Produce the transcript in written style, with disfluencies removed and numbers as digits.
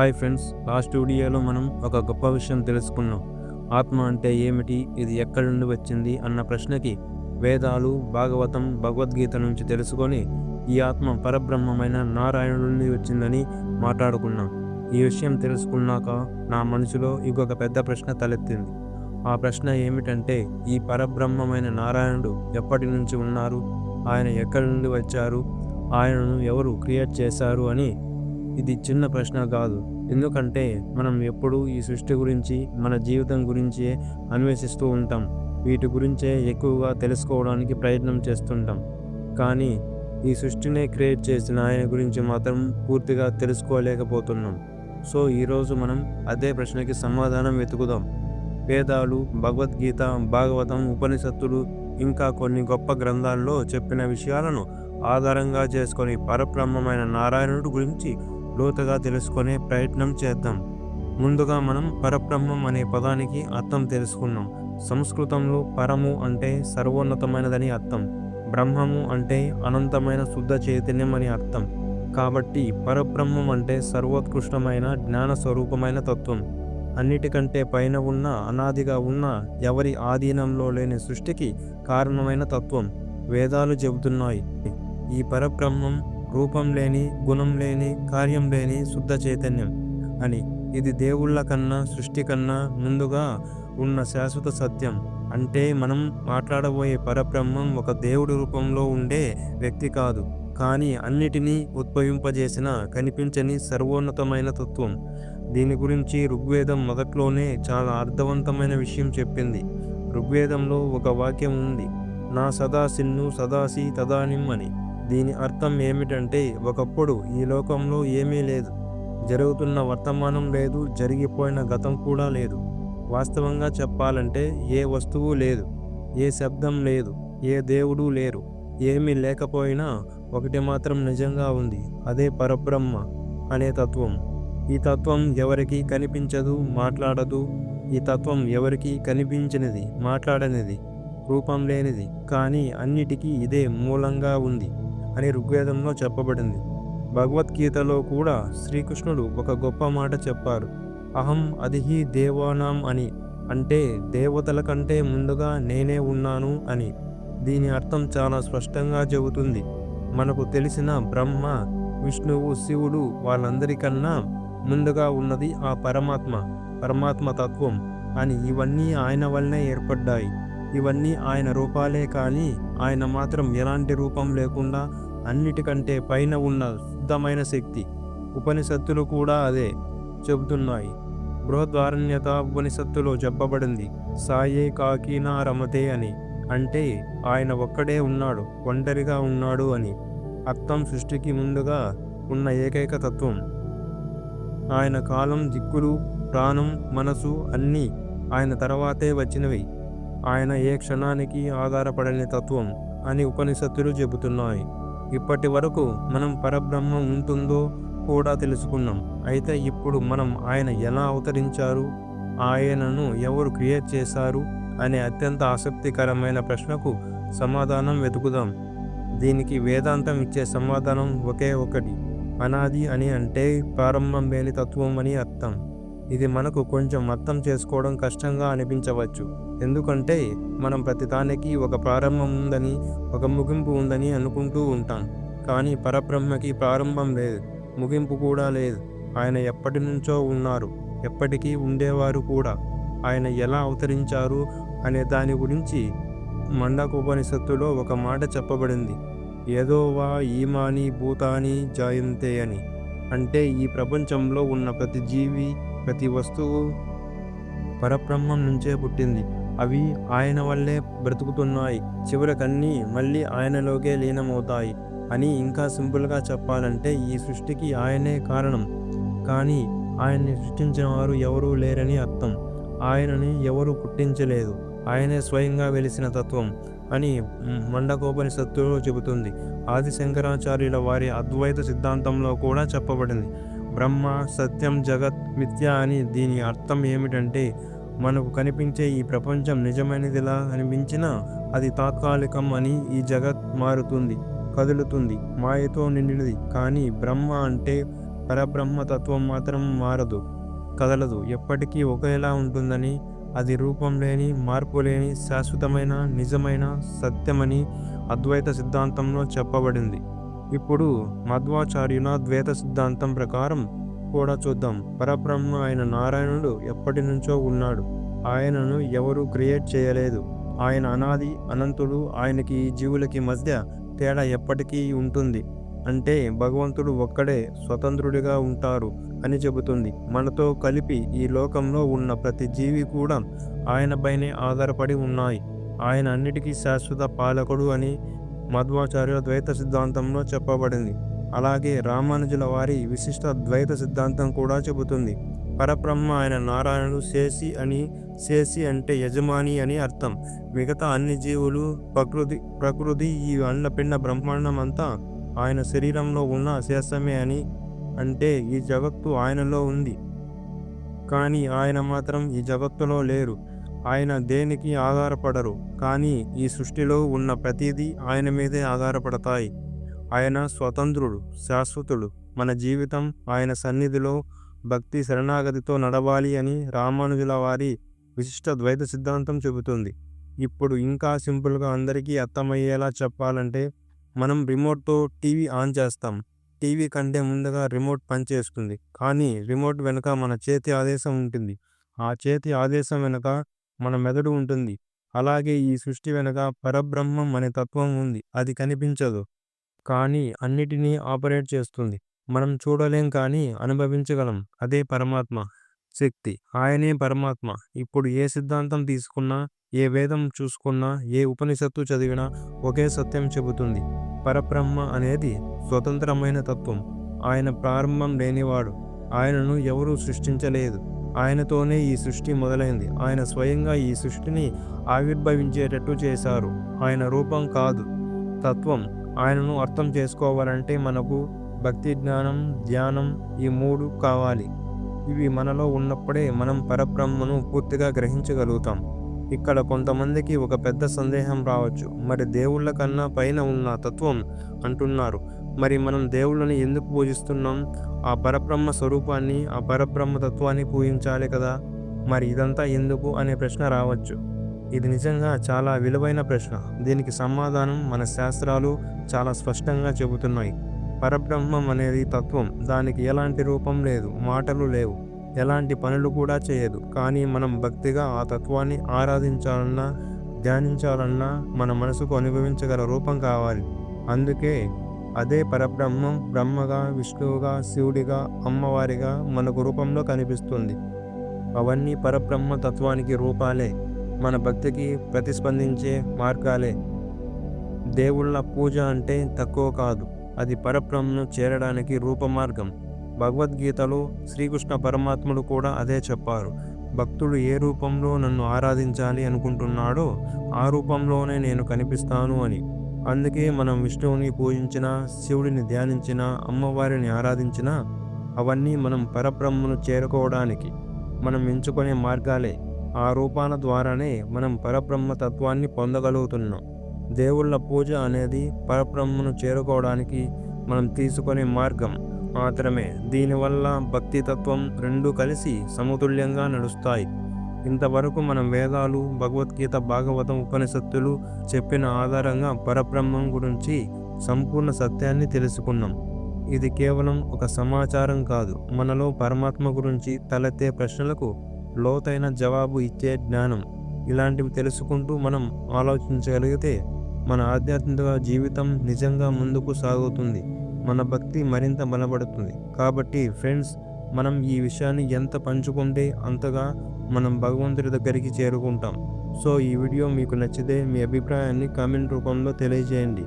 Hi friends, last వీడియోలో మనం ఒక గొప్ప విషయం తెలుసుకున్నాం. ఆత్మ అంటే ఏమిటి, ఇది ఎక్కడి నుండి వచ్చింది అన్న ప్రశ్నకి వేదాలు, భాగవతం, భగవద్గీత నుంచి తెలుసుకొని ఈ ఆత్మ పరబ్రహ్మమైన నారాయణుడి నుండి వచ్చిందని మాట్లాడుకున్నాం. ఈ విషయం తెలుసుకున్నాక నా మనసులో ఇంకొక పెద్ద ప్రశ్న తలెత్తింది. ఆ ప్రశ్న ఏమిటంటే, ఈ పరబ్రహ్మమైన నారాయణుడు ఎప్పటి నుంచి ఉన్నారు, ఆయన ఎక్కడి నుండి వచ్చారు, ఆయనను ఎవరు క్రియేట్ చేశారు అని. ఇది చిన్న ప్రశ్న కాదు. ఎందుకంటే మనం ఎప్పుడూ ఈ సృష్టి గురించి, మన జీవితం గురించే అన్వేషిస్తూ ఉంటాం. వీటి గురించే ఎక్కువగా తెలుసుకోవడానికి ప్రయత్నం చేస్తుంటాం. కానీ ఈ సృష్టినే క్రియేట్ చేసిన ఆయన గురించి మాత్రం పూర్తిగా తెలుసుకోలేకపోతున్నాం. సో ఈరోజు మనం అదే ప్రశ్నకి సమాధానం వెతుకుదాం. వేదాలు, భగవద్గీత, భాగవతం, ఉపనిషత్తులు ఇంకా కొన్ని గొప్ప గ్రంథాల్లో చెప్పిన విషయాలను ఆధారంగా చేసుకొని పరబ్రహ్మమైన నారాయణుడి గురించి లోతుగా తెలుసుకునే ప్రయత్నం చేద్దాం. ముందుగా మనం పరబ్రహ్మం అనే పదానికి అర్థం తెలుసుకున్నాం. సంస్కృతంలో పరము అంటే సర్వోన్నతమైనదని అర్థం, బ్రహ్మము అంటే అనంతమైన శుద్ధ చైతన్యం అని అర్థం. కాబట్టి పరబ్రహ్మం అంటే సర్వోత్కృష్టమైన జ్ఞాన స్వరూపమైన తత్వం. అన్నిటికంటే పైన ఉన్న, అనాదిగా ఉన్న, ఎవరి ఆధీనంలో లేని సృష్టికి కారణమైన తత్వం. వేదాలు చెబుతున్నాయి, ఈ పరబ్రహ్మం రూపం లేని, గుణం లేని, కార్యం లేని శుద్ధ చైతన్యం అని. ఇది దేవుళ్ళ కన్నా, సృష్టి కన్నా ముందుగా ఉన్న శాశ్వత సత్యం. అంటే మనం మాట్లాడబోయే పరబ్రహ్మం ఒక దేవుడి రూపంలో ఉండే వ్యక్తి కాదు, కానీ అన్నిటినీ ఉద్భవింపజేసిన కనిపించని సర్వోన్నతమైన తత్వం. దీని గురించి ఋగ్వేదం మొదట్లోనే చాలా అర్థవంతమైన విషయం చెప్పింది. ఋగ్వేదంలో ఒక వాక్యం ఉంది, నా సదాసిన్ను సదాసి తదానిం అని. దీని అర్థం ఏమిటంటే, ఒకప్పుడు ఈ లోకంలో ఏమీ లేదు, జరుగుతున్న వర్తమానం లేదు, జరిగిపోయిన గతం కూడా లేదు. వాస్తవంగా చెప్పాలంటే ఏ వస్తువు లేదు, ఏ శబ్దం లేదు, ఏ దేవుడు లేరు. ఏమీ లేకపోయినా ఒకటి మాత్రం నిజంగా ఉంది, అదే పరబ్రహ్మ అనే తత్వం. ఈ తత్వం ఎవరికీ కనిపించదు, మాట్లాడదు. ఈ తత్వం ఎవరికీ కనిపించినది, మాట్లాడనిది, రూపం లేనిది, కానీ అన్నిటికీ ఇదే మూలంగా ఉంది అని ఋగ్వేదంలో చెప్పబడింది. భగవద్గీతలో కూడా శ్రీకృష్ణుడు ఒక గొప్ప మాట చెప్పారు, అహం అదిహి దేవానాం అని. అంటే దేవతల కంటే ముందుగా నేనే ఉన్నాను అని. దీని అర్థం చాలా స్పష్టంగా చెబుతుంది, మనకు తెలిసిన బ్రహ్మ, విష్ణువు, శివుడు వాళ్ళందరికన్నా ముందుగా ఉన్నది ఆ పరమాత్మ తత్వం అని. ఇవన్నీ ఆయన వల్లనే ఏర్పడ్డాయి. ఇవన్నీ ఆయన రూపాలే, కానీ ఆయన మాత్రం ఎలాంటి రూపం లేకుండా అన్నిటికంటే పైన ఉన్న శుద్ధమైన శక్తి. ఉపనిషత్తులు కూడా అదే చెబుతున్నాయి. బృహద్వారణ్యత ఉపనిషత్తులో చెప్పబడింది, సాయే కాకినా రమతే అని. అంటే ఆయన ఒక్కడే ఉన్నాడు, ఒంటరిగా ఉన్నాడు అని అర్థం. సృష్టికి ముందుగా ఉన్న ఏకైక తత్వం. ఆయన కాలం, దిక్కులు, ప్రాణం, మనసు అన్నీ ఆయన తర్వాతే వచ్చినవి. ఆయన ఏ క్షణానికి ఆధారపడని తత్వం అని ఉపనిషత్తులు చెబుతున్నాయి. ఇప్పటి వరకు మనం పరబ్రహ్మం ఉంటుందో కూడా తెలుసుకున్నాం. అయితే ఇప్పుడు మనం ఆయన ఎలా అవతరించారు, ఆయనను ఎవరు క్రియేట్ చేశారు అనే అత్యంత ఆసక్తికరమైన ప్రశ్నకు సమాధానం వెతుకుదాం. దీనికి వేదాంతం ఇచ్చే సమాధానం ఒకే ఒకటి, అనాది అని. అంటే ప్రారంభం లేని తత్వం అని అర్థం. ఇది మనకు కొంచెం అర్థం చేసుకోవడం కష్టంగా అనిపించవచ్చు, ఎందుకంటే మనం ప్రతిదానికి ఒక ప్రారంభం ఉందని, ఒక ముగింపు ఉందని అనుకుంటూ ఉంటాం. కానీ పరబ్రహ్మకి ప్రారంభం లేదు, ముగింపు కూడా లేదు. ఆయన ఎప్పటి నుంచో ఉన్నారు, ఎప్పటికీ ఉండేవారు కూడా. ఆయన ఎలా అవతరించారు అనే దాని గురించి మండకోపనిషత్తులో ఒక మాట చెప్పబడింది, ఏదో వా ఈమాని భూతాని జాయంతే అని. అంటే ఈ ప్రపంచంలో ఉన్న ప్రతి జీవి, ప్రతి వస్తువు పరబ్రహ్మం నుంచే పుట్టింది. అవి ఆయన వల్లే బ్రతుకుతున్నాయి, చివరికన్నీ మళ్ళీ ఆయనలోకే లీనమవుతాయి అని. ఇంకా సింపుల్గా చెప్పాలంటే ఈ సృష్టికి ఆయనే కారణం, కానీ ఆయన్ని సృష్టించిన వారు ఎవరూ లేరని అర్థం. ఆయనని ఎవరూ పుట్టించలేదు, ఆయనే స్వయంగా వెలిసిన తత్వం అని మండకోపనిషత్తులో చెబుతుంది. ఆది శంకరాచార్యుల వారి అద్వైత సిద్ధాంతంలో కూడా చెప్పబడింది, బ్రహ్మ సత్యం, జగత్ మిథ్య అని. దీని అర్థం ఏమిటంటే, మనకు కనిపించే ఈ ప్రపంచం నిజమైనదిలా అనిపించినా అది తాత్కాలికం అని. ఈ జగత్ మారుతుంది, కదులుతుంది, మాయతో నిండినది. కానీ బ్రహ్మ అంటే పరబ్రహ్మతత్వం మాత్రం మారదు, కదలదు, ఎప్పటికీ ఒకేలా ఉంటుందని, అది రూపం లేని, మార్పు లేని, శాశ్వతమైన, నిజమైన సత్యమని అద్వైత సిద్ధాంతంలో చెప్పబడింది. ఇప్పుడు మధ్వాచార్యుల ద్వైత సిద్ధాంతం ప్రకారం కూడా చూద్దాం. పరబ్రహ్మ అయిన నారాయణుడు ఎప్పటి నుంచో ఉన్నాడు. ఆయనను ఎవరూ క్రియేట్ చేయలేదు. ఆయన అనాది, అనంతుడు. ఆయనకి జీవులకి మధ్య తేడా ఎప్పటికీ ఉంటుంది. అంటే భగవంతుడు ఒక్కడే స్వతంత్రుడిగా ఉంటారు అని చెబుతుంది. మనతో కలిపి ఈ లోకంలో ఉన్న ప్రతి జీవి కూడా ఆయనపైనే ఆధారపడి ఉన్నాయి. ఆయన అన్నిటికీ శాశ్వత పాలకుడు అని మధ్వాచార్యుల ద్వైత సిద్ధాంతంలో చెప్పబడింది. అలాగే రామానుజుల వారి విశిష్ట ద్వైత సిద్ధాంతం కూడా చెబుతుంది. పరబ్రహ్మ ఆయన నారాయణుడు శేషి అంటే యజమాని అని అర్థం. మిగతా అన్ని జీవులు, ప్రకృతి ఈ అండపిండ బ్రహ్మాండం అంతా ఆయన శరీరంలో ఉన్న శేషమే అని. అంటే ఈ జగత్తు ఆయనలో ఉంది, కానీ ఆయన మాత్రం ఈ జగత్తులో లేరు. ఆయన దేనికి ఆధారపడరు, కానీ ఈ సృష్టిలో ఉన్న ప్రతిదీ ఆయన మీదే ఆధారపడతాయి. ఆయన స్వతంత్రుడు, శాశ్వతుడు. మన జీవితం ఆయన సన్నిధిలో భక్తి శరణాగతితో నడవాలి అని రామానుజుల వారి విశిష్ట ద్వైత సిద్ధాంతం చెబుతుంది. ఇప్పుడు ఇంకా సింపుల్గా అందరికీ అర్థమయ్యేలా చెప్పాలంటే, మనం రిమోట్తో టీవీ ఆన్ చేస్తాం. టీవీ కంటే ముందుగా రిమోట్ పనిచేస్తుంది, కానీ రిమోట్ వెనుక మన చేతి ఆదేశం ఉంటుంది. ఆ చేతి ఆదేశం వెనుక మన మెదడు ఉంటుంది. అలాగే ఈ సృష్టి వెనుక పరబ్రహ్మం అనే తత్వం ఉంది. అది కనిపించదు, కానీ అన్నిటినీ ఆపరేట్ చేస్తుంది. మనం చూడలేం, కానీ అనుభవించగలం. అదే పరమాత్మ శక్తి. ఆయనే పరమాత్మ. ఇప్పుడు ఏ సిద్ధాంతం తీసుకున్నా, ఏ వేదం చూసుకున్నా, ఏ ఉపనిషత్తు చదివినా ఒకే సత్యం చెబుతుంది. పరబ్రహ్మ అనేది స్వతంత్రమైన తత్వం. ఆయన ప్రారంభం లేనివాడు. ఆయనను ఎవరూ సృష్టించలేదు. ఆయనతోనే ఈ సృష్టి మొదలైంది. ఆయన స్వయంగా ఈ సృష్టిని ఆవిర్భవించేటట్టు చేశారు. ఆయన రూపం కాదు, తత్వం. ఆయనను అర్థం చేసుకోవాలంటే మనకు భక్తి, జ్ఞానం, ధ్యానం ఈ మూడు కావాలి. ఇవి మనలో ఉన్నప్పుడే మనం పరబ్రహ్మను పూర్తిగా గ్రహించగలుగుతాం. ఇక్కడ కొంతమందికి ఒక పెద్ద సందేహం రావచ్చు. మరి దేవుళ్ళ కన్నా పైన ఉన్న తత్వం అంటున్నారు, మరి మనం దేవుళ్ళని ఎందుకు పూజిస్తున్నాం? ఆ పరబ్రహ్మ స్వరూపాన్ని, ఆ పరబ్రహ్మ తత్వాన్ని పూజించాలి కదా, మరి ఇదంతా ఎందుకు అనే ప్రశ్న రావచ్చు. ఇది నిజంగా చాలా విలువైన ప్రశ్న. దీనికి సమాధానం మన శాస్త్రాలు చాలా స్పష్టంగా చెబుతున్నాయి. పరబ్రహ్మం అనేది తత్వం. దానికి ఎలాంటి రూపం లేదు, మాటలు లేవు, ఎలాంటి పనులు కూడా చేయదు. కానీ మనం భక్తిగా ఆ తత్వాన్ని ఆరాధించాలన్నా, ధ్యానించాలన్నా మన మనసుకు అనుభవించగల రూపం కావాలి. అందుకే అదే పరబ్రహ్మం బ్రహ్మగా, విష్ణువుగా, శివుడిగా, అమ్మవారిగా మనకు రూపంలో కనిపిస్తుంది. అవన్నీ పరబ్రహ్మ తత్వానికి రూపాలే, మన భక్తికి ప్రతిస్పందించే మార్గాలే. దేవుళ్ళ పూజ అంటే తక్కువ కాదు, అది పరబ్రహ్మను చేరడానికి రూపమార్గం. భగవద్గీతలో శ్రీకృష్ణ పరమాత్ముడు కూడా అదే చెప్పారు. భక్తుడు ఏ రూపంలో నన్ను ఆరాధించాలి అనుకుంటున్నాడో ఆ రూపంలోనే నేను కనిపిస్తాను అని. అందుకే మనం విష్ణువుని పూజించినా, శివుడిని ధ్యానించినా, అమ్మవారిని ఆరాధించినా అవన్నీ మనం పరబ్రహ్మను చేరుకోవడానికి మనం ఎంచుకునే మార్గాలే. ఆ రూపాల ద్వారానే మనం పరబ్రహ్మ తత్వాన్ని పొందగలుగుతున్నాం. దేవుళ్ళ పూజ అనేది పరబ్రహ్మను చేరుకోవడానికి మనం తీసుకునే మార్గం మాత్రమే. దీనివల్ల భక్తి తత్వం రెండూ కలిసి సమతుల్యంగా నడుస్తాయి. ఇంతవరకు మనం వేదాలు, భగవద్గీత, భాగవతం, ఉపనిషత్తులు చెప్పిన ఆధారంగా పరబ్రహ్మం గురించి సంపూర్ణ సత్యాన్ని తెలుసుకున్నాం. ఇది కేవలం ఒక సమాచారం కాదు, మనలో పరమాత్మ గురించి తలెత్తే ప్రశ్నలకు లోతైన జవాబు ఇచ్చే జ్ఞానం. ఇలాంటివి తెలుసుకుంటూ మనం ఆలోచించగలిగితే మన ఆధ్యాత్మిక జీవితం నిజంగా ముందుకు సాగుతుంది. మన భక్తి మరింత బలపడుతుంది. కాబట్టి ఫ్రెండ్స్, మనం ఈ విషయాన్ని ఎంత పంచుకుంటే అంతగా మనం భగవంతుడి దగ్గరికి చేరుకుంటాం. సో ఈ వీడియో మీకు నచ్చితే మీ అభిప్రాయాన్ని కామెంట్ రూపంలో తెలియజేయండి.